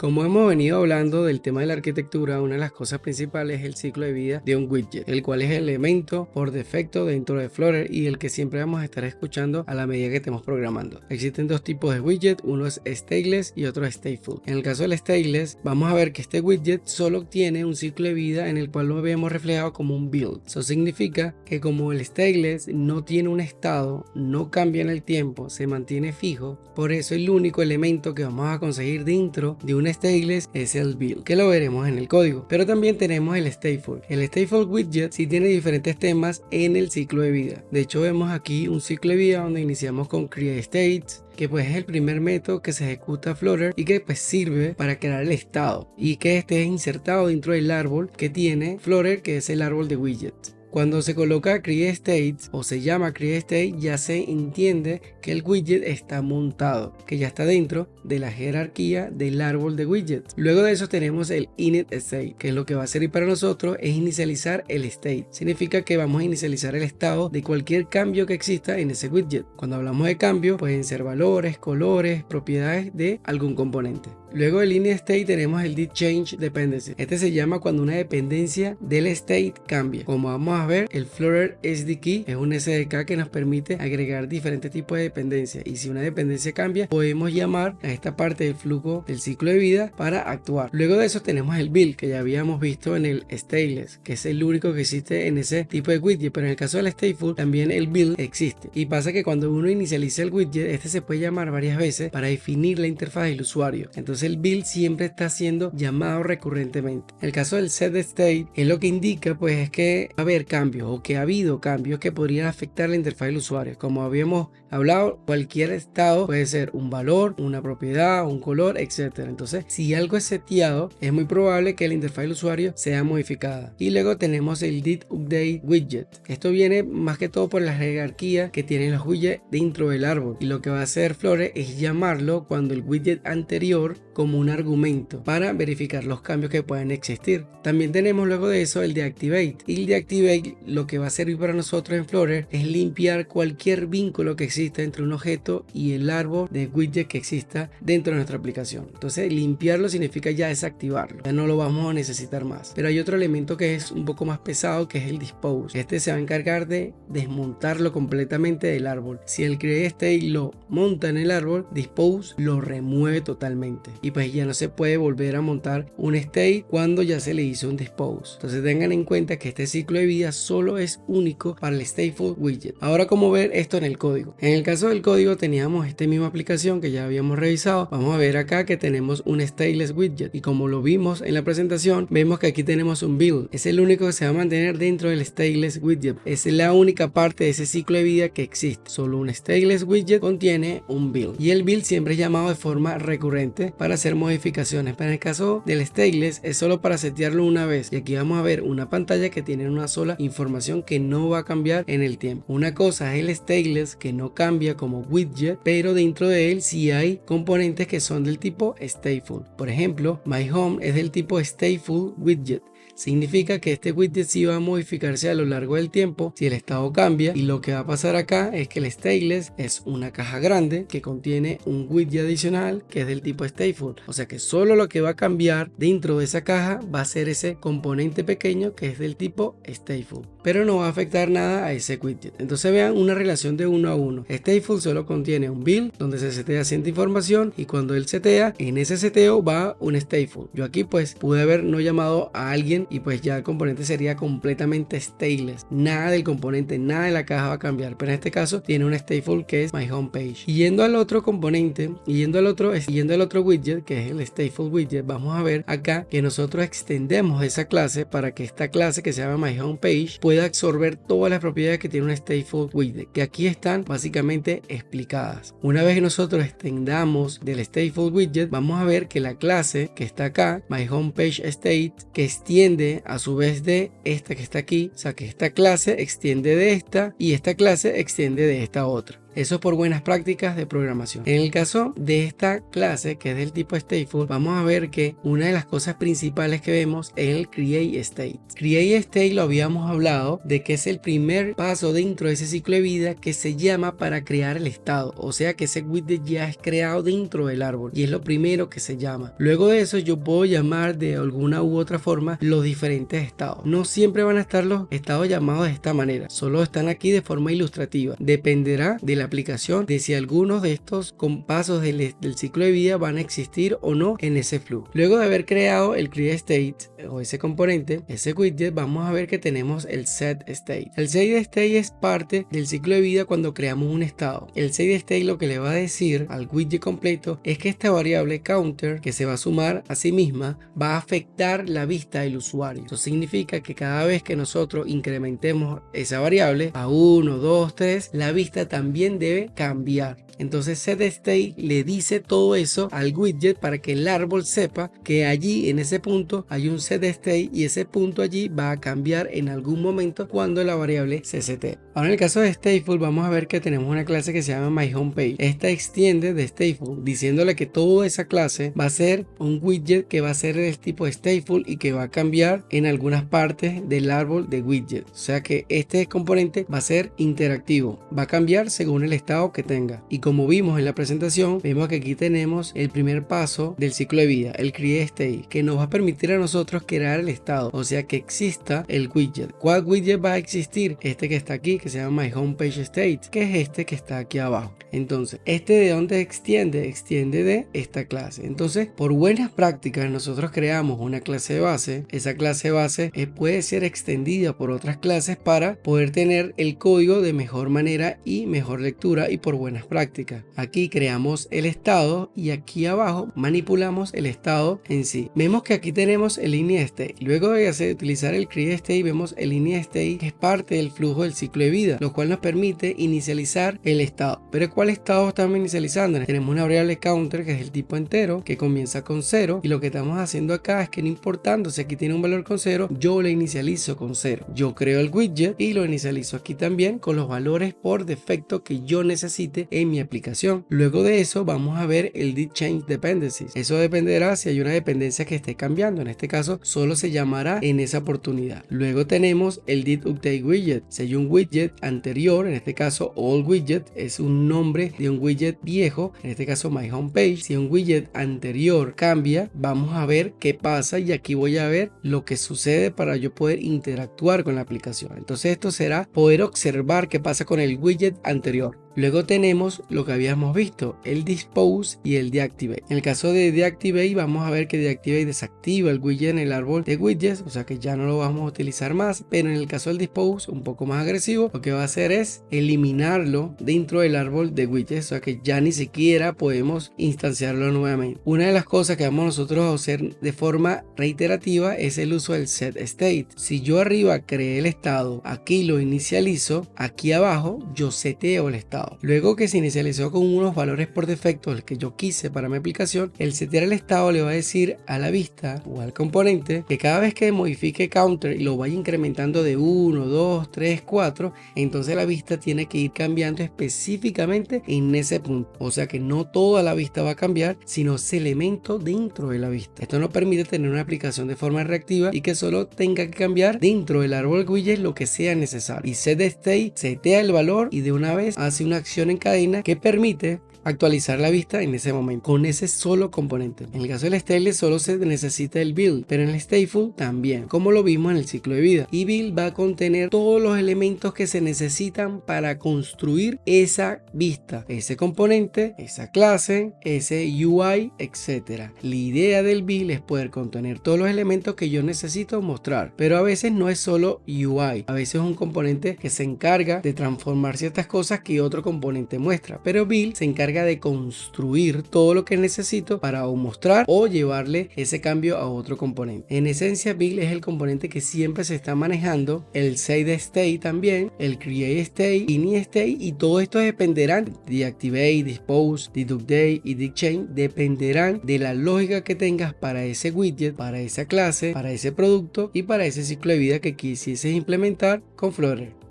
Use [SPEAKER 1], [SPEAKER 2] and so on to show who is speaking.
[SPEAKER 1] Como hemos venido hablando del tema de la arquitectura, una de las cosas principales es el ciclo de vida de un widget, el cual es el elemento por defecto dentro de Flutter y el que siempre vamos a estar escuchando a la medida que estemos programando. Existen dos tipos de widget, uno es stateless y otro es stateful. En el caso del stateless, vamos a ver que este widget solo tiene un ciclo de vida en el cual lo vemos reflejado como un build. Eso significa que como el stateless no tiene un estado, no cambia en el tiempo, se mantiene fijo, por eso el único elemento que vamos a conseguir dentro de un stateless es el build, que lo veremos en el código. Pero también tenemos el stateful. El stateful widget sí tiene diferentes temas en el ciclo de vida. De hecho, vemos aquí un ciclo de vida donde iniciamos con createStates, que pues es el primer método que se ejecuta Flutter y que pues sirve para crear el estado y que este es insertado dentro del árbol que tiene Flutter, que es el árbol de widgets. Cuando se coloca createStates o se llama createState, ya se entiende que el widget está montado, que ya está dentro de la jerarquía del árbol de widgets. Luego de eso tenemos el initState, que es lo que va a servir para nosotros es inicializar el state. Significa que vamos a inicializar el estado de cualquier cambio que exista en ese widget. Cuando hablamos de cambio, pueden ser valores, colores, propiedades de algún componente. Luego del initState tenemos el didChangeDependency. Este se llama cuando una dependencia del state cambia. Como vamos a ver, el Flutter SDK es un SDK que nos permite agregar diferentes tipos de dependencias, y si una dependencia cambia, podemos llamar a esta parte del flujo del ciclo de vida para actuar. Luego de eso tenemos el build, que ya habíamos visto en el stateless, que es el único que existe en ese tipo de widget, pero en el caso del stateful también el build existe. Y pasa que cuando uno inicializa el widget, este se puede llamar varias veces para definir la interfaz del usuario. Entonces el build siempre está siendo llamado recurrentemente. El caso del setState es lo que indica pues es que va a haber cambios o que ha habido cambios que podrían afectar la interfaz del usuario. Como habíamos hablado, cualquier estado puede ser un valor, una propiedad, un color, etcétera. Entonces, si algo es seteado, es muy probable que la interfaz del usuario sea modificada. Y luego tenemos el didUpdateWidget. Esto viene más que todo por la jerarquía que tienen los widgets dentro del árbol. Y lo que va a hacer Flutter es llamarlo cuando el widget anterior como un argumento para verificar los cambios que pueden existir. También tenemos luego de eso el deactivate. Y el deactivate lo que va a servir para nosotros en Flutter es limpiar cualquier vínculo que exista entre un objeto y el árbol de widget que exista dentro de nuestra aplicación. Entonces limpiarlo significa ya desactivarlo, ya no lo vamos a necesitar más. Pero hay otro elemento que es un poco más pesado, que es el dispose. Este se va a encargar de desmontarlo completamente del árbol. Si el createState lo monta en el árbol, dispose lo remueve totalmente y pues ya no se puede volver a montar un state cuando ya se le hizo un dispose. Entonces tengan en cuenta que este ciclo de vida solo es único para el stateful widget. Ahora, ¿cómo ver esto en el código? En el caso del código teníamos esta misma aplicación que ya habíamos revisado. Vamos a ver acá que tenemos un stateless widget y como lo vimos en la presentación, vemos que aquí tenemos un build. Es el único que se va a mantener dentro del stateless widget. Es la única parte de ese ciclo de vida que existe. Solo un stateless widget contiene un build y el build siempre es llamado de forma recurrente para hacer modificaciones, pero en el caso del stateless es solo para setearlo una vez, y aquí vamos a ver una pantalla que tiene una sola información que no va a cambiar en el tiempo. Una cosa es el stateless que no cambia como widget, pero dentro de él sí hay componentes que son del tipo stateful. Por ejemplo, my home es del tipo stateful widget. Significa que este widget sí va a modificarse a lo largo del tiempo si el estado cambia, y lo que va a pasar acá es que el stateless es una caja grande que contiene un widget adicional que es del tipo stateful, o sea que solo lo que va a cambiar dentro de esa caja va a ser ese componente pequeño que es del tipo stateful, pero no va a afectar nada a ese widget. Entonces vean una relación de 1 a 1. Stateful solo contiene un build donde se setea cierta información, y cuando él setea, en ese seteo va un stateful. Yo aquí pues pude haber no llamado a alguien y pues ya el componente sería completamente stateless. Nada del componente, nada de la caja va a cambiar, pero en este caso tiene un stateful que es my homepage. Y yendo al otro componente, y yendo al otro widget que es el stateful widget, vamos a ver acá que nosotros extendemos esa clase para que esta clase que se llama my homepage pueda absorber todas las propiedades que tiene un stateful widget, que aquí están básicamente explicadas. Una vez que nosotros extendamos del stateful widget, vamos a ver que la clase que está acá, my homepage state, que extiende a su vez de esta que está aquí, o sea que esta clase extiende de esta y esta clase extiende de esta otra. Eso por buenas prácticas de programación. En el caso de esta clase, que es del tipo stateful, vamos a ver que una de las cosas principales que vemos es el create state. Create state lo habíamos hablado de que es el primer paso dentro de ese ciclo de vida que se llama para crear el estado, o sea que ese widget ya es creado dentro del árbol y es lo primero que se llama. Luego de eso yo puedo llamar de alguna u otra forma los diferentes estados. No siempre van a estar los estados llamados de esta manera, solo están aquí de forma ilustrativa. Dependerá de la aplicación de si algunos de estos pasos del ciclo de vida van a existir o no en ese flujo. Luego de haber creado el create state o ese componente, ese widget, vamos a ver que tenemos el set state. El set state es parte del ciclo de vida cuando creamos un estado. El set state lo que le va a decir al widget completo es que esta variable counter que se va a sumar a sí misma va a afectar la vista del usuario. Eso significa que cada vez que nosotros incrementemos esa variable a 1, 2, 3, la vista también debe cambiar. Entonces setState le dice todo eso al widget para que el árbol sepa que allí en ese punto hay un setState y ese punto allí va a cambiar en algún momento cuando la variable se setee. Ahora en el caso de stateful vamos a ver que tenemos una clase que se llama myHomepage. Esta extiende de stateful diciéndole que toda esa clase va a ser un widget que va a ser del tipo stateful y que va a cambiar en algunas partes del árbol de widget. O sea que este componente va a ser interactivo, va a cambiar según el estado que tenga. Y como vimos en la presentación, vemos que aquí tenemos el primer paso del ciclo de vida, el create state, que nos va a permitir a nosotros crear el estado, o sea que exista el widget. ¿Cuál widget va a existir? Este que está aquí, que se llama myHomepage_state, que es este que está aquí abajo. Entonces, ¿este de dónde extiende? Extiende de esta clase. Entonces, por buenas prácticas, nosotros creamos una clase base. Esa clase base puede ser extendida por otras clases para poder tener el código de mejor manera y mejor lectura y por buenas prácticas. Aquí creamos el estado y aquí abajo manipulamos el estado en sí. Vemos que aquí tenemos el initState. Luego de utilizar el createState vemos el initState, que es parte del flujo del ciclo de vida, lo cual nos permite inicializar el estado. Pero ¿cuál estado estamos inicializando? Tenemos una variable counter que es el tipo entero que comienza con 0 y lo que estamos haciendo acá es que no importando si aquí tiene un valor con 0, yo le inicializo con 0. Yo creo el widget y lo inicializo aquí también con los valores por defecto que yo necesite en mi aplicación. Luego de eso vamos a ver el did change dependencies. Eso dependerá si hay una dependencia que esté cambiando. En este caso solo se llamará en esa oportunidad. Luego tenemos el did update widget. Si hay un widget anterior, en este caso old widget es un nombre de un widget viejo, en este caso myHomepage. Si un widget anterior cambia, vamos a ver qué pasa y aquí voy a ver lo que sucede para yo poder interactuar con la aplicación. Entonces esto será poder observar qué pasa con el widget anterior. Luego tenemos lo que habíamos visto, el dispose y el deactivate. En el caso de deactivate vamos a ver que deactivate desactiva el widget en el árbol de widgets, o sea que ya no lo vamos a utilizar más, pero en el caso del dispose, un poco más agresivo, lo que va a hacer es eliminarlo dentro del árbol de widgets, o sea que ya ni siquiera podemos instanciarlo nuevamente. Una de las cosas que vamos nosotros a hacer de forma reiterativa es el uso del set state. Si yo arriba creé el estado, aquí lo inicializo, aquí abajo yo seteo el estado. Luego que se inicializó con unos valores por defecto, el que yo quise para mi aplicación, el setear el estado le va a decir a la vista o al componente que cada vez que modifique counter y lo vaya incrementando de 1, 2, 3, 4, entonces la vista tiene que ir cambiando específicamente en ese punto. O sea que no toda la vista va a cambiar, sino ese elemento dentro de la vista. Esto nos permite tener una aplicación de forma reactiva y que solo tenga que cambiar dentro del árbol widget lo que sea necesario. Y setState setea el valor y de una vez hace una acción en cadena que permite actualizar la vista en ese momento con ese solo componente. En el caso del stateless solo se necesita el build, pero en el stateful también, como lo vimos en el ciclo de vida. Y build va a contener todos los elementos que se necesitan para construir esa vista, ese componente, esa clase, ese UI, etcétera. La idea del build es poder contener todos los elementos que yo necesito mostrar, pero a veces no es solo UI, a veces es un componente que se encarga de transformar ciertas cosas que otro componente muestra, pero build se encarga de construir todo lo que necesito para o mostrar o llevarle ese cambio a otro componente. En esencia, build es el componente que siempre se está manejando, el setState también, el createState, initState, y todo esto dependerán de activate, dispose, dedupdate y didChange, dependerán de la lógica que tengas para ese widget, para esa clase, para ese producto y para ese ciclo de vida que quisieses implementar con Flutter.